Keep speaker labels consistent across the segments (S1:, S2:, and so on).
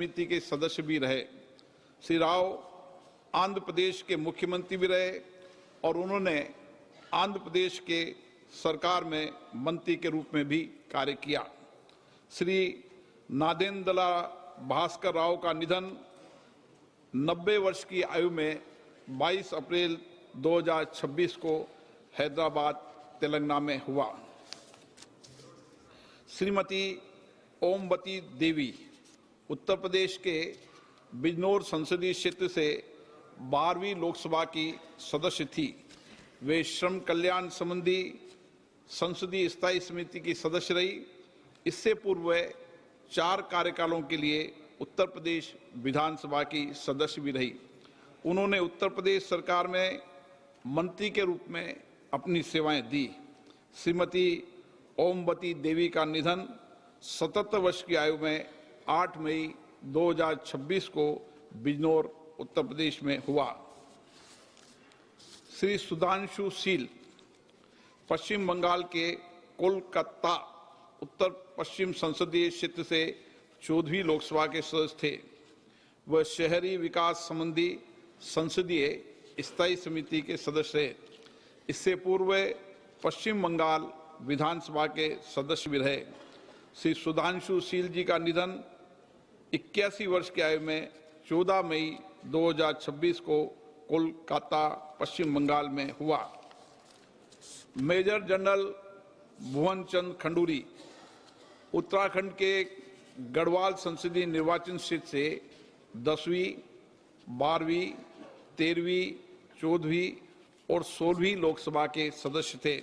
S1: समिति के सदस्य भी रहे। श्री राव आंध्र प्रदेश के मुख्यमंत्री भी रहे और उन्होंने आंध्र प्रदेश के सरकार में मंत्री के रूप में भी कार्य किया। श्री नादेंद्र भास्कर राव का निधन 90 वर्ष की आयु में 22 अप्रैल 2026 को हैदराबाद, तेलंगाना में हुआ। श्रीमती ओमवती देवी उत्तर प्रदेश के बिजनौर संसदीय क्षेत्र से 12वीं लोकसभा की सदस्य थी। वे श्रम कल्याण संबंधी संसदीय स्थायी समिति की सदस्य रही। इससे पूर्व वे 4 कार्यकालों के लिए उत्तर प्रदेश विधानसभा की सदस्य भी रही। उन्होंने उत्तर प्रदेश सरकार में मंत्री के रूप में अपनी सेवाएं दी। श्रीमती ओमवती देवी का निधन 77 वर्ष की आयु में 8 मई 2026 को बिजनौर, उत्तर प्रदेश में हुआ। श्री सुधांशु शील पश्चिम बंगाल के कोलकाता उत्तर पश्चिम संसदीय क्षेत्र से 14वीं लोकसभा के सदस्य थे। वह शहरी विकास संबंधी संसदीय स्थायी समिति के सदस्य रहे। इससे पूर्व पश्चिम बंगाल विधानसभा के सदस्य भी रहे। श्री सुधांशु शील जी का निधन 81 वर्ष की आयु में 14 मई 2026 को कोलकाता, पश्चिम बंगाल में हुआ। मेजर जनरल भुवन चंद खंडूरी उत्तराखंड के गढ़वाल संसदीय निर्वाचन क्षेत्र से 10वीं, 12वीं, 13वीं, 14वीं और 16वीं लोकसभा के सदस्य थे।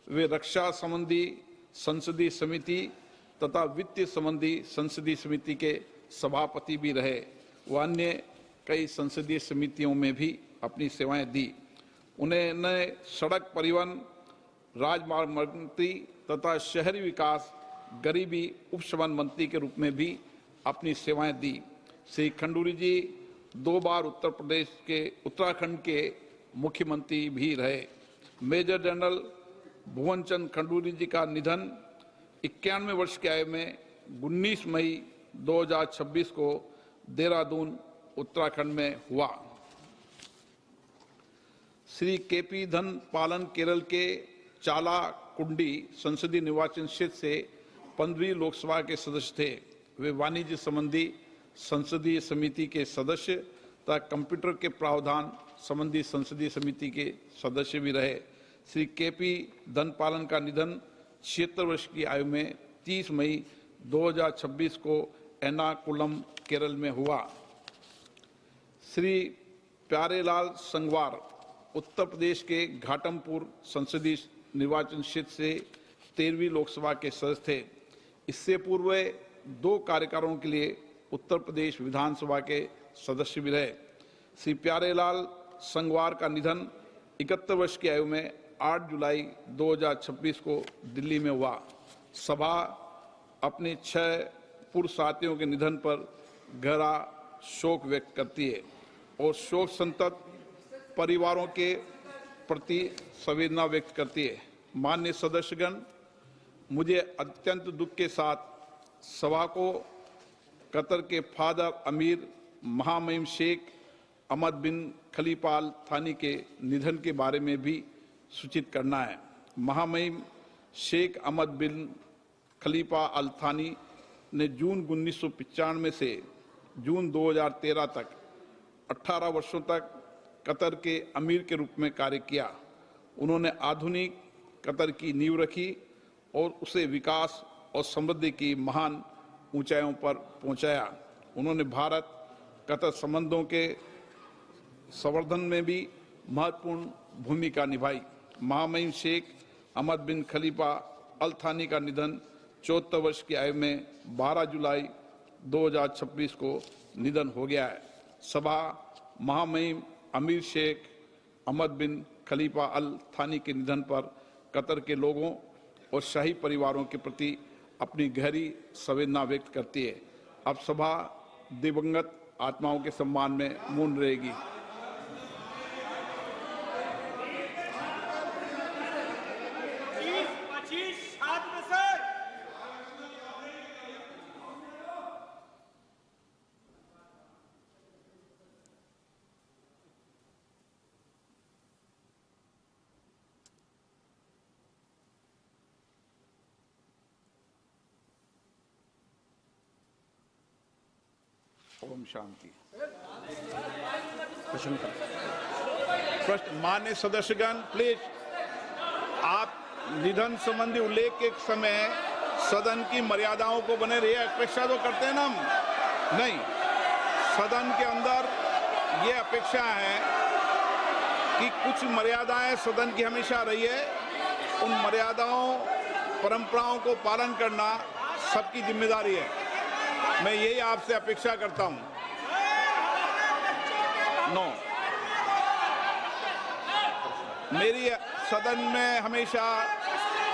S1: वे रक्षा संबंधी संसदीय समिति तथा वित्त संबंधी संसदीय समिति के सभापति भी रहे। वह अन्य कई संसदीय समितियों में भी अपनी सेवाएं दी। उन्होंने सड़क परिवहन, राजमार्ग मंत्री तथा शहरी विकास, गरीबी उपशमन मंत्री के रूप में भी अपनी सेवाएं दी। श्री खंडूरी जी 2 बार उत्तराखंड के मुख्यमंत्री भी रहे। मेजर जनरल भुवन चंद खंडूरी जी का निधन 91 वर्ष की आयु में 19 मई 2026 को देहरादून, उत्तराखंड में हुआ। श्री केपी धन पालन केरल के चाला कुंडी संसदीय निर्वाचन क्षेत्र से 15वीं लोकसभा के सदस्य थे। वे वाणिज्य संबंधी संसदीय समिति के सदस्य तथा कंप्यूटर के प्रावधान संबंधी संसदीय समिति के सदस्य भी रहे। श्री केपी धनपालन का निधन 76 वर्ष की आयु में 30 मई 2026 को एर्नाकुलम, केरल में हुआ। श्री प्यारेलाल संगवार उत्तर प्रदेश के घाटमपुर संसदीय निर्वाचन क्षेत्र से 13वीं लोकसभा के सदस्य थे। इससे पूर्व 2 कार्यकालों के लिए उत्तर प्रदेश विधानसभा के सदस्य भी रहे। श्री प्यारेलाल संगवार का निधन 71 वर्ष की आयु में 8 जुलाई 2026 को दिल्ली में हुआ। सभा अपने 6 पूर्व साथियों के निधन पर गहरा शोक व्यक्त करती है और शोक संतप्त परिवारों के प्रति संवेदना व्यक्त करती है। माननीय सदस्यगण, मुझे अत्यंत दुख के साथ सभा को कतर के फादर अमीर महामहिम शेख अहमद बिन खलीफा अल थानी के निधन के बारे में भी सूचित करना है। महामहिम शेख अहमद बिन खलीफा अल थानी ने जून 1995 से जून 2013 तक 18 वर्षों तक कतर के अमीर के रूप में कार्य किया। उन्होंने आधुनिक कतर की नींव रखी और उसे विकास और समृद्धि की महान ऊंचाइयों पर पहुंचाया। उन्होंने भारत कतर संबंधों के संवर्धन में भी महत्वपूर्ण भूमिका निभाई। महामहिम शेख अहमद बिन खलीफा अल थानी का निधन 74 वर्ष की आयु में 12 जुलाई 2026 को निधन हो गया है। सभा महामहिम अमीर शेख अहमद बिन खलीफा अल थानी के निधन पर कतर के लोगों और शाही परिवारों के प्रति अपनी गहरी संवेदना व्यक्त करती है। अब सभा दिवंगत आत्माओं के सम्मान में मौन रहेगी। ओम शांति। प्रश्न मान्य सदस्यगण, प्लीज आप निधन संबंधी उल्लेख के समय सदन की मर्यादाओं को बने रहिए। अपेक्षा तो करते हैं ना हम, नहीं, सदन के अंदर ये अपेक्षा है कि कुछ मर्यादाएं सदन की हमेशा रही है। उन मर्यादाओं परंपराओं को पालन करना सबकी जिम्मेदारी है। मैं यही आपसे अपेक्षा करता हूं। नो, मेरी सदन में हमेशा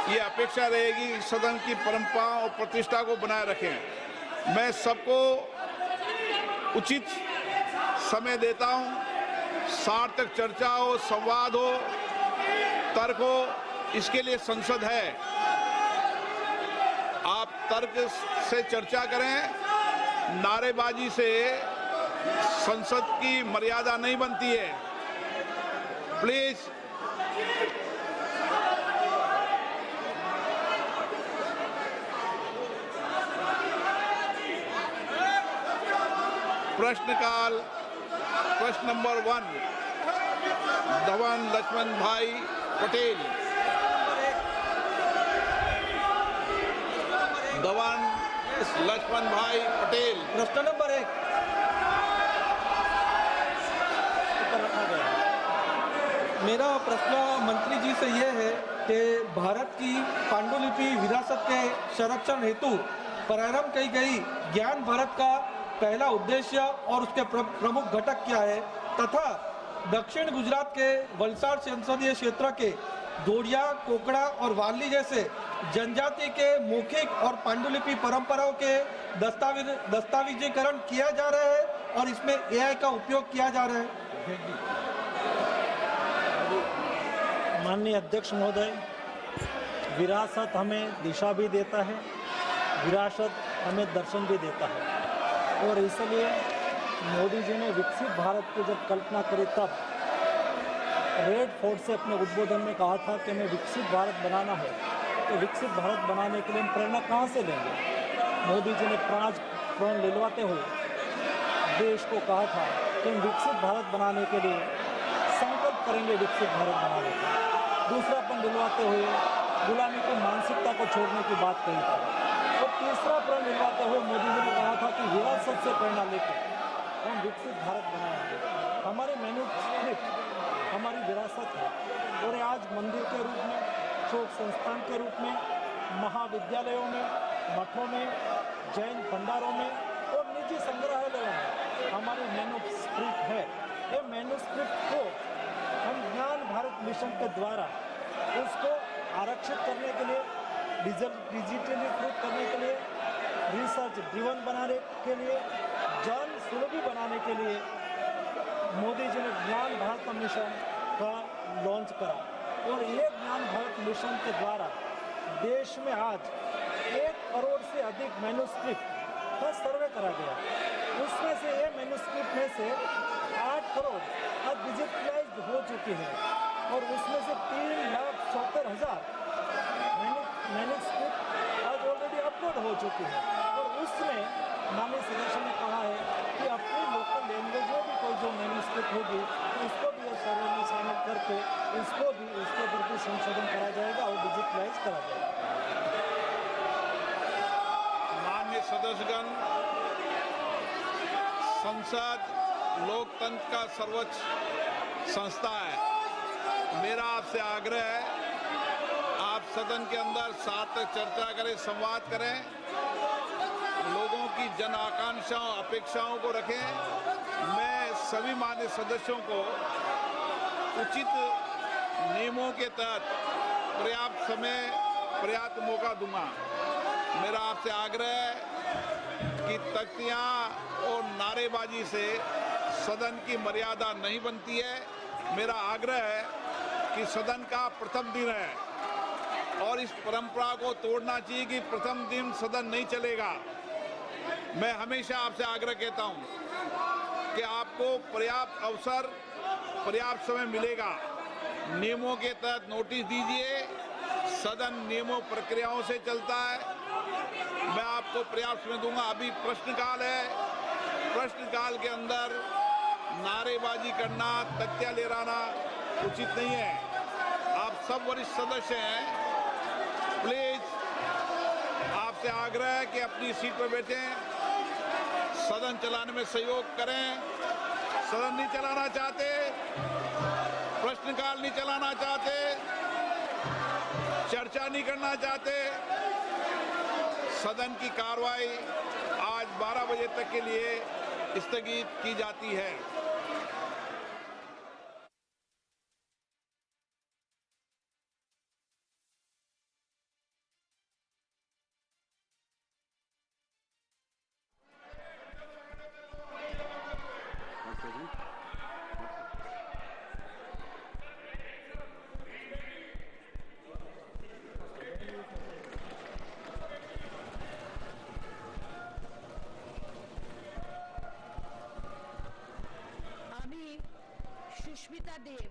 S1: ये अपेक्षा रहेगी कि सदन की परंपरा और प्रतिष्ठा को बनाए रखें। मैं सबको उचित समय देता हूं, सार्थक चर्चा हो, संवाद हो, तर्क हो, इसके लिए संसद है। आप तर्क से चर्चा करें, नारेबाजी से संसद की मर्यादा नहीं बनती है। प्लीज प्रश्नकाल। प्रश्न नंबर 1, धवन लक्ष्मण भाई पटेल। धवन लक्ष्मण भाई पटेल।
S2: प्रश्न नंबर 1 मेरा प्रश्न मंत्री जी से यह है कि भारत की पांडुलिपि विरासत के संरक्षण हेतु प्रारंभ की गई ज्ञान भारत का पहला उद्देश्य और उसके प्रमुख घटक क्या है, तथा दक्षिण गुजरात के वलसाड संसदीय क्षेत्र के दोड़िया, कोकड़ा और वाली जैसे जनजाति के मौखिक और पांडुलिपि परंपराओं के दस्तावेजीकरण किया जा रहा है और इसमें AI का उपयोग किया जा रहा है।
S3: माननीय अध्यक्ष महोदय, विरासत हमें दिशा भी देता है, विरासत हमें दर्शन भी देता है, और इसलिए मोदी जी ने विकसित भारत की जब कल्पना करी तब रेड फोर्ट से अपने उद्बोधन में कहा था कि हमें विकसित भारत बनाना है। तो विकसित भारत बनाने के लिए हम प्रेरणा कहाँ से लेंगे? मोदी जी ने प्राण लिलवाते हुए देश को कहा था कि हम विकसित भारत बनाने के लिए संकल्प करेंगे, विकसित भारत बनाने का। दूसरापन दिलवाते हुए गुलामी की मानसिकता को छोड़ने की बात कही थी, और तीसरा प्रण दिलवाते हुए मोदी जी ने कहा था कि विरासत से प्रेरणा लेकर हम विकसित भारत बनाएंगे। हमारे मैन्युस्क्रिप्ट हमारी विरासत है, और आज मंदिर के रूप में, शोक संस्थान के रूप में, महाविद्यालयों में, मठों में, जैन भंडारों में और निजी संग्रहालयों में हमारी मैन्युस्क्रिप्ट है। ये मैन्युस्क्रिप्ट को हम ज्ञान भारत मिशन के द्वारा उसको आरक्षित करने के लिए, डिजिटलीकृत करने के लिए, रिसर्च ड्रिवन बनाने के लिए, जन सुलभी बनाने के लिए मोदी जी ने ज्ञान भारत मिशन का लॉन्च करा, और ये ज्ञान भारत मिशन के द्वारा देश में आज 1 करोड़ से अधिक मैन्युस्क्रिप्ट का सर्वे करा गया। उसमें से ये मैन्युस्क्रिप्ट में से 8 करोड़ आज डिजिटलाइज्ड हो चुकी है, और उसमें से 3,70,000 मैन्युस्क्रिप्ट आज ऑलरेडी अपलोड हो चुकी है। और उसमें माननीय सदस्य ने कहा है कि अपनी लोकल लैंग्वेज में भी कोई जो मैन्युस्क्रिप्ट होगी तो उसको भी सर्वे में शामिल करके उसको भी उसके ऊपर भी संशोधन करा जाएगा और डिजिटलाइज करा जाएगा।
S1: माननीय सदस्यगण, संसद लोकतंत्र का सर्वोच्च संस्था है। मेरा आपसे आग्रह है, आप सदन के अंदर सार्थक चर्चा करें, संवाद करें, लोगों की जन आकांक्षाओं, अपेक्षाओं को रखें। मैं सभी माननीय सदस्यों को उचित नियमों के तहत पर्याप्त समय, पर्याप्त मौका दूंगा। मेरा आपसे आग्रह है कि तख्तियां और नारेबाजी से सदन की मर्यादा नहीं बनती है। मेरा आग्रह है कि सदन का प्रथम दिन है और इस परंपरा को तोड़ना चाहिए कि प्रथम दिन सदन नहीं चलेगा। मैं हमेशा आपसे आग्रह कहता हूं कि आपको पर्याप्त अवसर, पर्याप्त समय मिलेगा। नियमों के तहत नोटिस दीजिए, सदन नियमों प्रक्रियाओं से चलता है। मैं आपको पर्याप्त समय दूंगा। अभी प्रश्नकाल है, प्रश्न सदन के अंदर नारेबाजी करना, तख्तियां लहराना उचित नहीं है। आप सब वरिष्ठ सदस्य हैं, प्लीज आपसे आग्रह है कि अपनी सीट पर बैठें, सदन चलाने में सहयोग करें। सदन नहीं चलाना चाहते, प्रश्नकाल नहीं चलाना चाहते, चर्चा नहीं करना चाहते, सदन की कार्रवाई आज 12 बजे तक के लिए स्थगित की जाती है।
S4: আমি সুস্মিতা দেব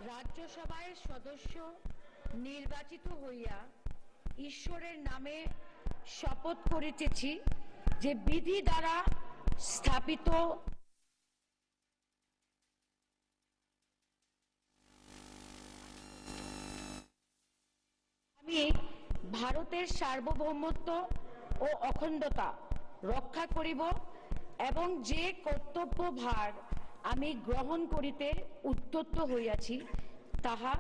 S4: রাজ্যসভার সদস্য নির্বাচিত হইয়া ঈশ্বরের নামে শপথ করিতেছি যে বিধি দ্বারা স্থাপিত আমি ভারতের সার্বভৌমত্ব ও অখণ্ডতা রক্ষা করিব এবং যে কর্তব্য ভার আমি গ্রহণ করিতে উদ্যত হইয়াছি তাহা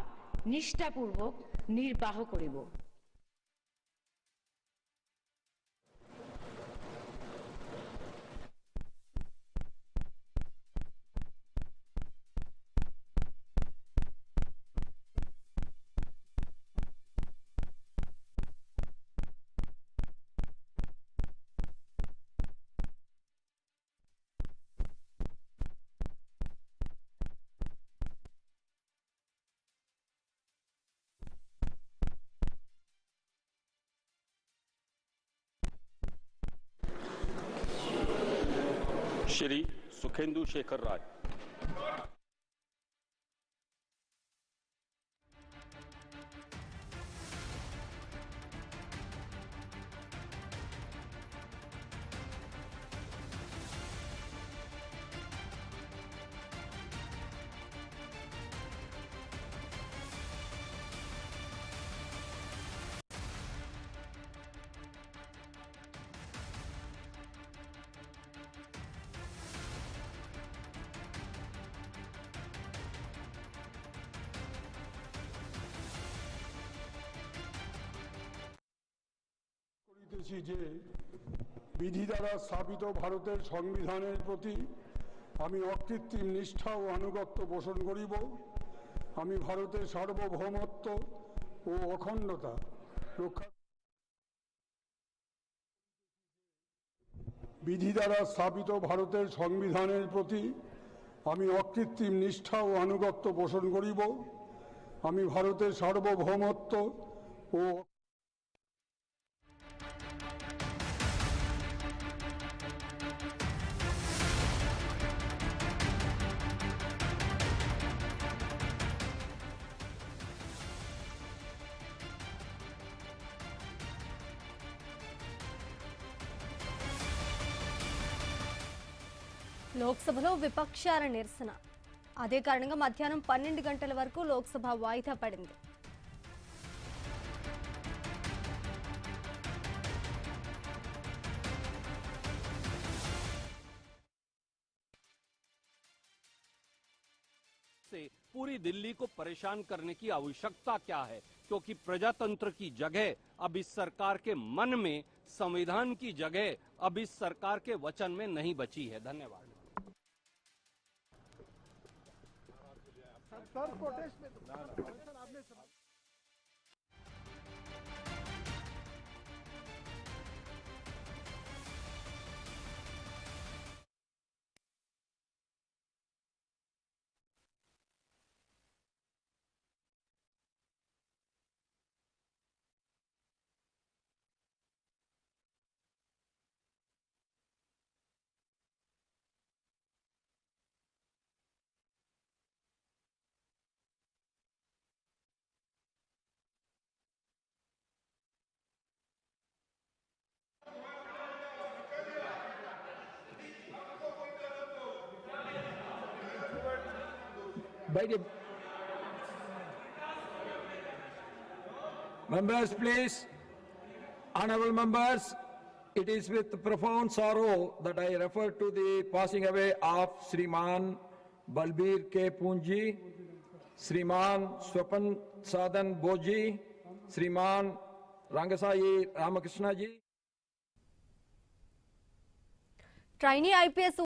S4: নিষ্ঠাপূর্বক নির্বাহ করিব।
S5: श्री सुखेंदु शेखर राय।
S6: করিতেছি যে বিধি দ্বারা স্থাপিত ভারতের সংবিধানের প্রতি আমি অকৃত্রিম নিষ্ঠা ও আনুগত্য পোষণ করিব। আমি ভারতের সার্বভৌমত্ব ও অখণ্ডতা রক্ষা বিধি দ্বারা স্থাপিত ভারতের সংবিধানের প্রতি আমি অকৃত্রিম নিষ্ঠা ও আনুগত্য পোষণ করিব। আমি ভারতের সার্বভৌমত্ব ও
S7: లోక్సభలో విపక్షాల నిరసన. అదే కారణంగా మధ్యాహ్నం 12 గంటల వరకు లోక్సభ వాయిదా పడింది.
S5: से पूरी दिल्ली को परेशान करने की आवश्यकता क्या है, क्योंकि प्रजातंत्र की जगह अब इस सरकार के मन में, संविधान की जगह अब इस सरकार के वचन में नहीं बची है। धन्यवाद।
S6: सर प्रोटेस्ट में
S8: by the members, please. Honorable members, it is with profound sorrow that I refer to the passing away of Sriman Balbir K. Punji, Sriman Swapan Sadhan Boji, Sriman Rangasai Ramakrishna ji.
S7: ट्राइनी IPS